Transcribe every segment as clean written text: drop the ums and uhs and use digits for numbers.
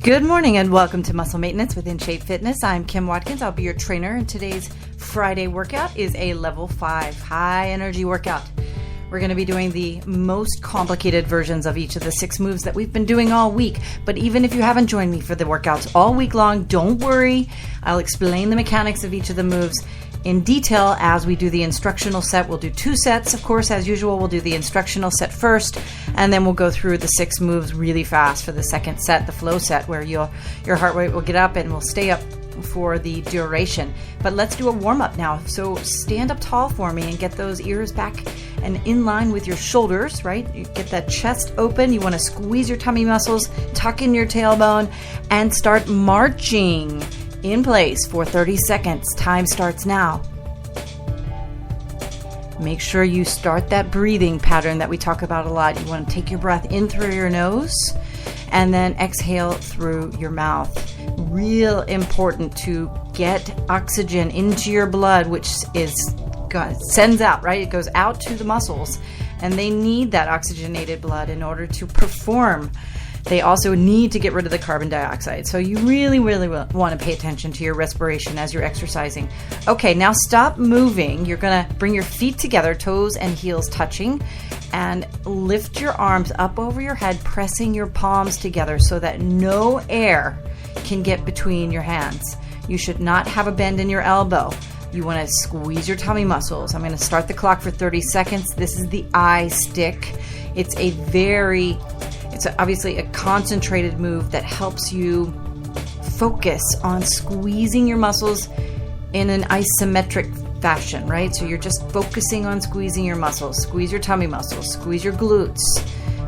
Good morning and welcome to Muscle Maintenance with inshape-fitness. I'm Kim Watkins. I'll be your trainer, and today's Friday workout is a level 5 high energy workout. We're going to be doing the most complicated versions of each of the 6 moves that we've been doing all week. But even if you haven't joined me for the workouts all week long, don't worry. I'll explain the mechanics of each of the moves in detail as we do the instructional set. We'll do 2 sets, of course, as usual. We'll do the instructional set first, and then we'll go through the 6 moves really fast for the second set, the flow set, where your heart rate will get up and will stay up for the duration. But let's do a warm-up now. So stand up tall for me and get those ears back and in line with your shoulders, right? You get that chest open. You want to squeeze your tummy muscles, tuck in your tailbone, and start marching in place for 30 seconds. Time starts now. Make sure you start that breathing pattern that we talk about a lot. You want to take your breath in through your nose and then exhale through your mouth. Real important to get oxygen into your blood, which sends out, right? It goes out to the muscles, and they need that oxygenated blood in order to perform. They also need to get rid of the carbon dioxide. So you really want to pay attention to your respiration as you're exercising. Okay, now stop moving. You're going to bring your feet together, toes and heels touching, and lift your arms up over your head, pressing your palms together so that no air can get between your hands. You should not have a bend in your elbow. You want to squeeze your tummy muscles. I'm going to start the clock for 30 seconds. This is the I stick. It's obviously a concentrated move that helps you focus on squeezing your muscles in an isometric fashion, right? So you're just focusing on squeezing your muscles. Squeeze your tummy muscles, squeeze your glutes,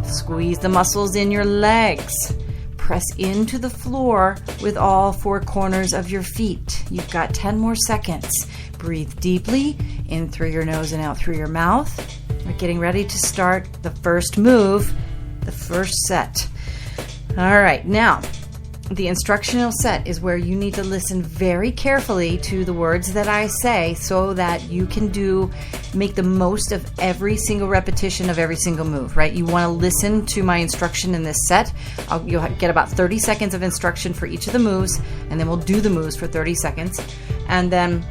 squeeze the muscles in your legs. Press into the floor with all 4 corners of your feet. You've got 10 more seconds. Breathe deeply in through your nose and out through your mouth. We're getting ready to start the first move, the first set. All right, now the instructional set is where you need to listen very carefully to the words that I say so that you can make the most of every single repetition of every single move, right? You want to listen to my instruction in this set. You'll get about 30 seconds of instruction for each of the moves, and then we'll do the moves for 30 seconds, and then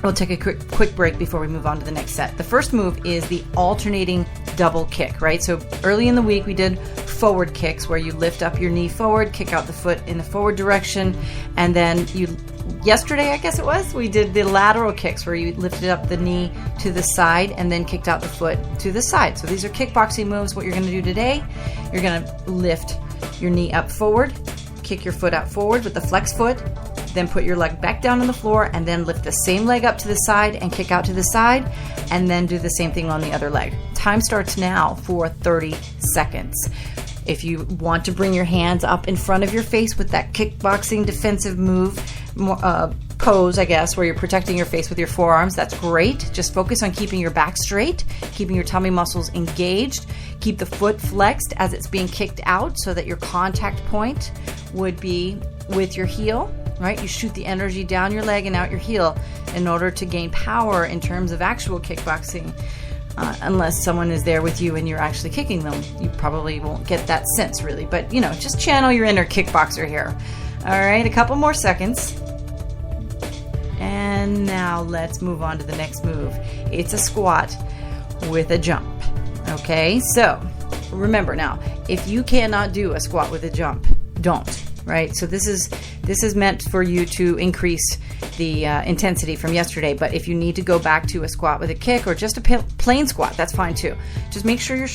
we'll take a quick break before we move on to the next set. The first move is the alternating double kick, right? So early in the week, we did forward kicks where you lift up your knee forward, kick out the foot in the forward direction. And then yesterday, I guess it was, we did the lateral kicks where you lifted up the knee to the side and then kicked out the foot to the side. So these are kickboxing moves. What you're going to do today, you're going to lift your knee up forward, kick your foot out forward with the flex foot, then put your leg back down on the floor and then lift the same leg up to the side and kick out to the side, and then do the same thing on the other leg. Time starts now for 30 seconds. If you want to bring your hands up in front of your face with that kickboxing defensive move, pose, I guess, where you're protecting your face with your forearms, that's great. Just focus on keeping your back straight, keeping your tummy muscles engaged. Keep the foot flexed as it's being kicked out so that your contact point would be with your heel, right? You shoot the energy down your leg and out your heel in order to gain power in terms of actual kickboxing. Unless someone is there with you and you're actually kicking them, you probably won't get that sense really. But, just channel your inner kickboxer here. All right, a couple more seconds. And now let's move on to the next move. It's a squat with a jump. Okay, so remember now, if you cannot do a squat with a jump, don't, right? So this is meant for you to increase the intensity from yesterday, but if you need to go back to a squat with a kick or just a plain squat, that's fine too. Just make sure your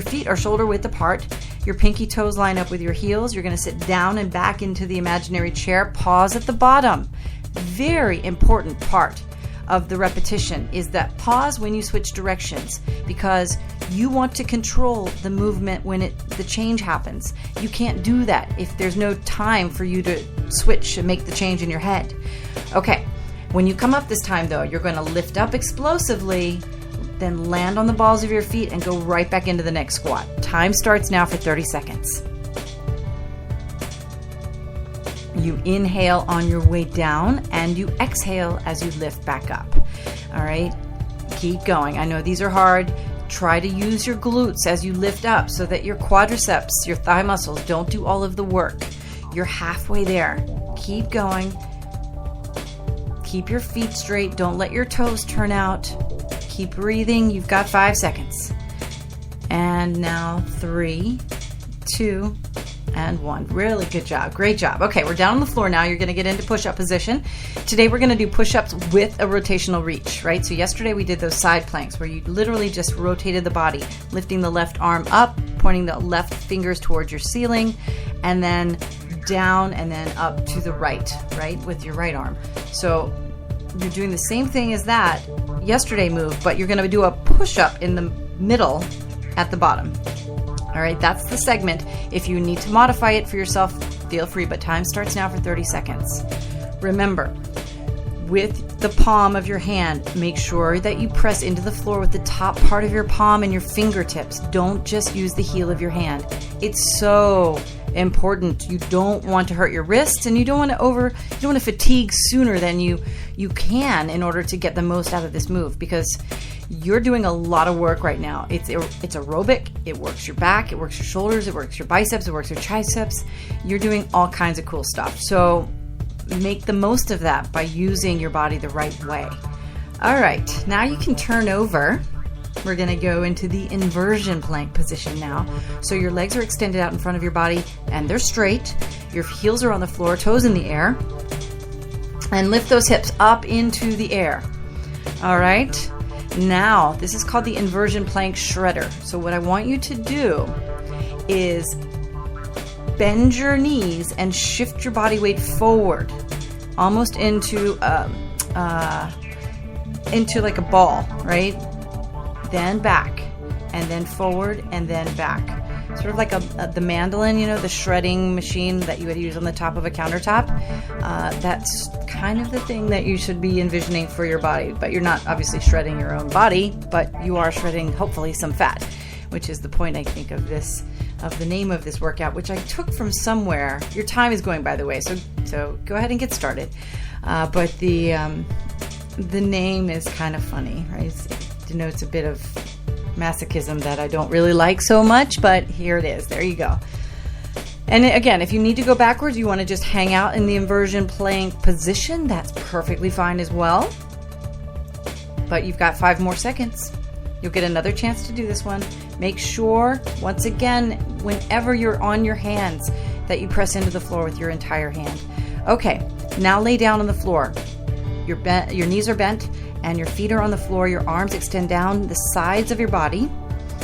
feet are shoulder width apart, your pinky toes line up with your heels. You're going to sit down and back into the imaginary chair. Pause at the bottom. Very important part of the repetition is that pause when you switch directions, because you want to control the movement when the change happens. You can't do that if there's no time for you to switch and make the change in your head. Okay, when you come up this time though, you're going to lift up explosively, then land on the balls of your feet and go right back into the next squat. Time starts now for 30 seconds. You inhale on your way down and you exhale as you lift back up. All right, keep going. I know these are hard. Try to use your glutes as you lift up so that your quadriceps, your thigh muscles, don't do all of the work. You're halfway there. Keep going. Keep your feet straight. Don't let your toes turn out. Keep breathing. You've got 5 seconds. And now 3, 2, and 1. Really good job. Great job. Okay, we're down on the floor now. You're going to get into push-up position. Today we're going to do push-ups with a rotational reach, right? So yesterday we did those side planks where you literally just rotated the body, lifting the left arm up, pointing the left fingers towards your ceiling, and then down and then up to the right, with your right arm. So you're doing the same thing as that yesterday move, but you're going to do a push-up in the middle at the bottom. All right, that's the segment. If you need to modify it for yourself, feel free, but time starts now for 30 seconds. Remember, with the palm of your hand, make sure that you press into the floor with the top part of your palm and your fingertips. Don't just use the heel of your hand. It's so important. You don't want to hurt your wrists, and you don't want to fatigue sooner than you can in order to get the most out of this move, because you're doing a lot of work right now. It's aerobic. It works your back, it works your shoulders, it works your biceps, it works your triceps. You're doing all kinds of cool stuff. So make the most of that by using your body the right way. All right, now you can turn over. We're going to go into the inversion plank position now. So your legs are extended out in front of your body and they're straight. Your heels are on the floor, toes in the air. And lift those hips up into the air. All right. Now, this is called the inversion plank shredder. So what I want you to do is bend your knees and shift your body weight forward, almost into like a ball, right? Then back, and then forward, and then back. Sort of like the mandolin, the shredding machine that you would use on the top of a countertop. That's kind of the thing that you should be envisioning for your body. But you're not obviously shredding your own body, but you are shredding, hopefully, some fat, which is the point, I think, of the name of this workout, which I took from somewhere. Your time is going, by the way, so go ahead and get started. But the name is kind of funny, right? It denotes a bit of masochism that I don't really like so much, but here it is. There you go. And again, if you need to go backwards, you want to just hang out in the inversion plank position, that's perfectly fine as well. But you've got 5 more seconds. You'll get another chance to do this one. Make sure, once again, whenever you're on your hands, that you press into the floor with your entire hand. Okay, now lay down on the floor. Your knees are bent and your feet are on the floor. Your arms extend down the sides of your body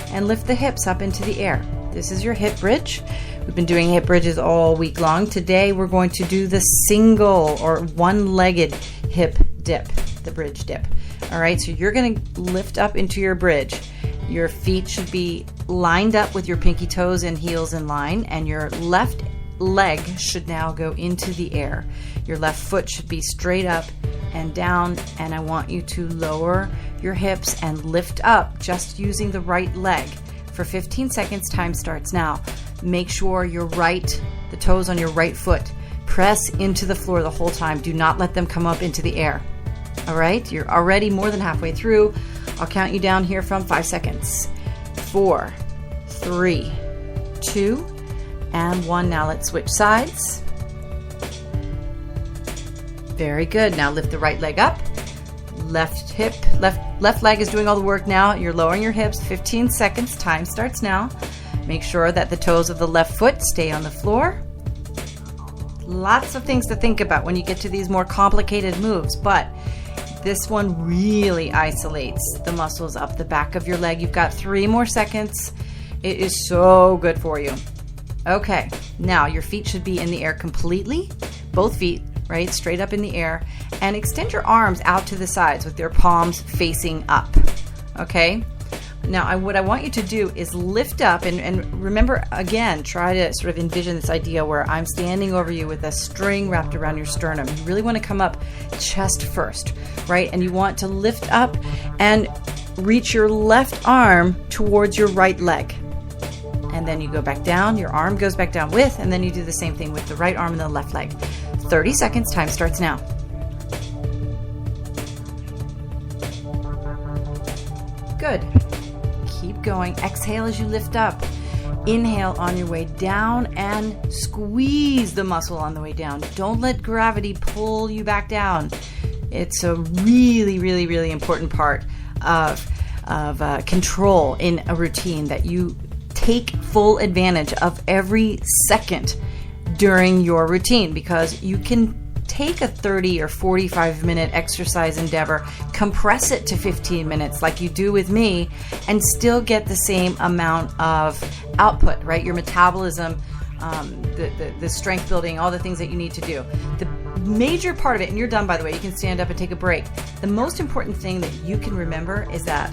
and lift the hips up into the air. This is your hip bridge. We've been doing hip bridges all week long. Today we're going to do the single or one-legged hip dip, the bridge dip. All right, so you're going to lift up into your bridge. Your feet should be lined up with your pinky toes and heels in line, and your left leg should now go into the air. Your left foot should be straight up and down, and I want you to lower your hips and lift up just using the right leg. For 15 seconds, time starts now. Make sure the toes on your right foot press into the floor the whole time. Do not let them come up into the air. All right, you're already more than halfway through. I'll count you down here from 5 seconds. 4, 3, 2, and 1. Now let's switch sides. Very good. Now lift the right leg up. Left leg is doing all the work now. You're lowering your hips. 15 seconds. Time starts now. Make sure that the toes of the left foot stay on the floor. Lots of things to think about when you get to these more complicated moves, but this one really isolates the muscles up the back of your leg. You've got 3 more seconds. It is so good for you. Okay, now your feet should be in the air completely. Both feet, right, straight up in the air. And extend your arms out to the sides with your palms facing up. Okay? Now, what I want you to do is lift up, and remember, again, try to sort of envision this idea where I'm standing over you with a string wrapped around your sternum. You really want to come up chest first, right? And you want to lift up and reach your left arm towards your right leg. And then you go back down, your arm goes back down with, and then you do the same thing with the right arm and the left leg. 30 seconds, time starts now. Good. Keep going. Exhale as you lift up. Inhale on your way down and squeeze the muscle on the way down. Don't let gravity pull you back down. It's a really, really, really important part of control in a routine, that you take full advantage of every second during your routine, because you can take a 30 or 45 minute exercise endeavor, compress it to 15 minutes like you do with me, and still get the same amount of output, right? Your metabolism, the strength building, all the things that you need to do. The major part of it, and you're done by the way, you can stand up and take a break. The most important thing that you can remember is that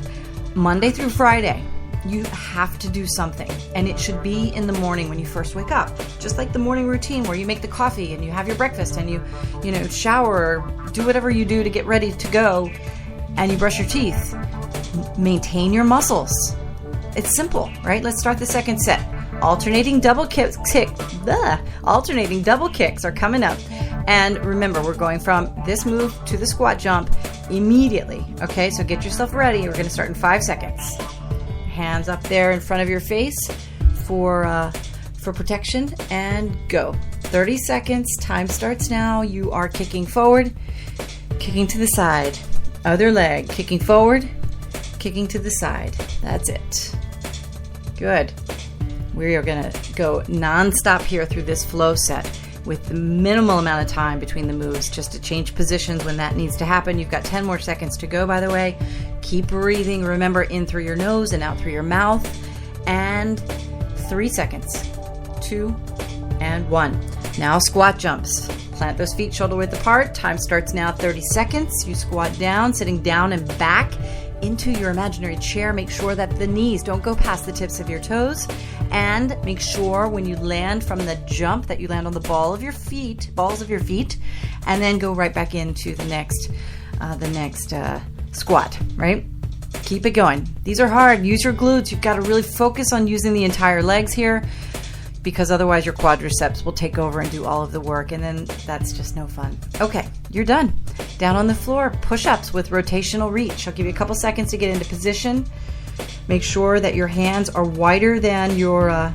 Monday through Friday, you have to do something, and it should be in the morning when you first wake up, just like the morning routine where you make the coffee and you have your breakfast and you shower or do whatever you do to get ready to go, and you brush your teeth. Maintain your muscles. It's simple, right? Let's start the second set. Alternating double kicks are coming up. And remember, we're going from this move to the squat jump immediately. Okay, so get yourself ready. We're going to start in 5 seconds. Hands up there in front of your face for protection, and go. 30 seconds. Time starts now. You are kicking forward, kicking to the side. Other leg, kicking forward, kicking to the side. That's it. Good. We are going to go non-stop here through this flow set with the minimal amount of time between the moves, just to change positions when that needs to happen. You've got 10 more seconds to go, by the way. Keep breathing. Remember, in through your nose and out through your mouth. And 3 seconds. 2 and 1. Now squat jumps. Plant those feet shoulder width apart. Time starts now. 30 seconds. You squat down, sitting down and back into your imaginary chair. Make sure that the knees don't go past the tips of your toes, and make sure when you land from the jump that you land on the balls of your feet, and then go right back into the next squat, right? Keep it going. These are hard. Use your glutes. You've got to really focus on using the entire legs here, because otherwise your quadriceps will take over and do all of the work, and then that's just no fun. Okay, you're done. Down on the floor, push-ups with rotational reach. I'll give you a couple seconds to get into position. Make sure that your hands are wider than your,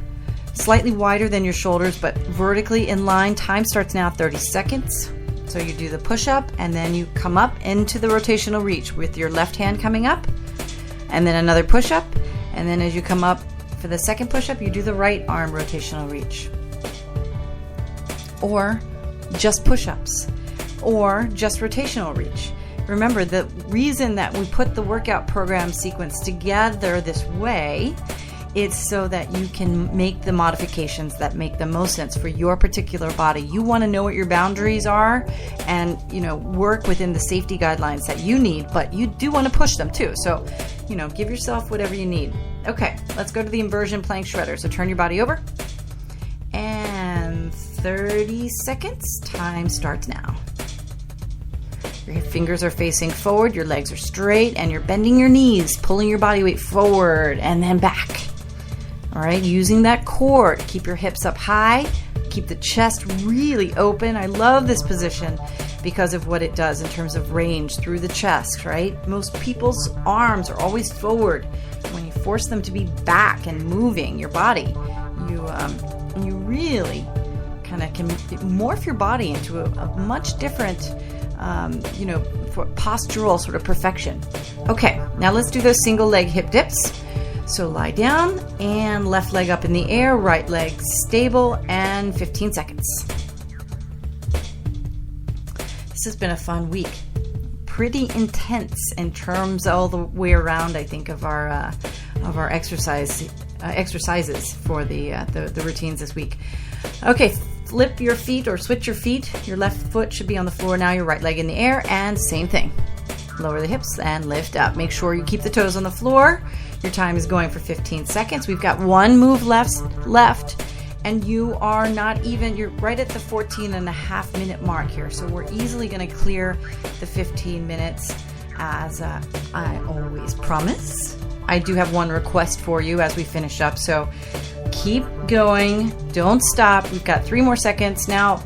slightly wider than your shoulders, but vertically in line. Time starts now, 30 seconds. So you do the push-up, and then you come up into the rotational reach with your left hand coming up, and then another push-up, and then as you come up for the second push-up, you do the right arm rotational reach. Or just push-ups, or just rotational reach. Remember, the reason that we put the workout program sequence together this way, it's so that you can make the modifications that make the most sense for your particular body. You want to know what your boundaries are and, work within the safety guidelines that you need, but you do want to push them too. So, give yourself whatever you need. Okay, let's go to the inversion plank shredder. So turn your body over, and 30 seconds. Time starts now. Your fingers are facing forward, your legs are straight, and you're bending your knees, pulling your body weight forward and then back. All right, using that core to keep your hips up high, keep the chest really open. I love this position because of what it does in terms of range through the chest, right? Most people's arms are always forward. When you force them to be back and moving your body, you really kind of can morph your body into a much different for postural sort of perfection. Okay, now let's do those single leg hip dips. So lie down and left leg up in the air, right leg stable, and 15 seconds. This has been a fun week. Pretty intense in terms all the way around, I think, of our exercises for the routines this week. Okay, flip your feet or switch your feet. Your left foot should be on the floor now, your right leg in the air, and same thing. Lower the hips and lift up. Make sure you keep the toes on the floor. Your time is going for 15 seconds. We've got one move left, and you're right at the 14.5-minute mark here. So we're easily going to clear the 15 minutes as I always promise. I do have one request for you as we finish up, so keep going. Don't stop. We've got 3 more seconds. Now,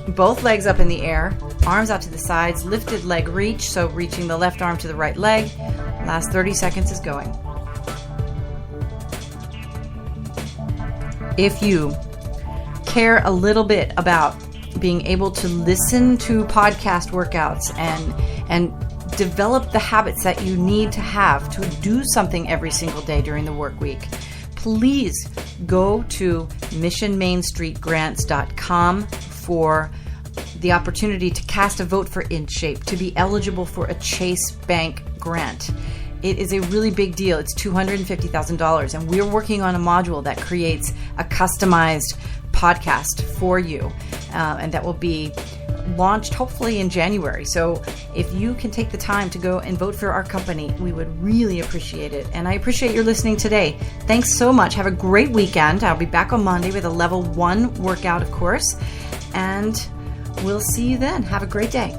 both legs up in the air, arms out to the sides, lifted leg reach, so reaching the left arm to the right leg. Last 30 seconds is going. if you care a little bit about being able to listen to podcast workouts and develop the habits that you need to have to do something every single day during the work week, please go to missionmainstreetgrants.com for the opportunity to cast a vote for InShape, to be eligible for a Chase Bank grant. It is a really big deal. It's $250,000, and we're working on a module that creates a customized podcast for you, and that will be launched hopefully in January. So if you can take the time to go and vote for our company, we would really appreciate it. And I appreciate your listening today. Thanks so much. Have a great weekend. I'll be back on Monday with a level 1 workout, of course, and we'll see you then. Have a great day.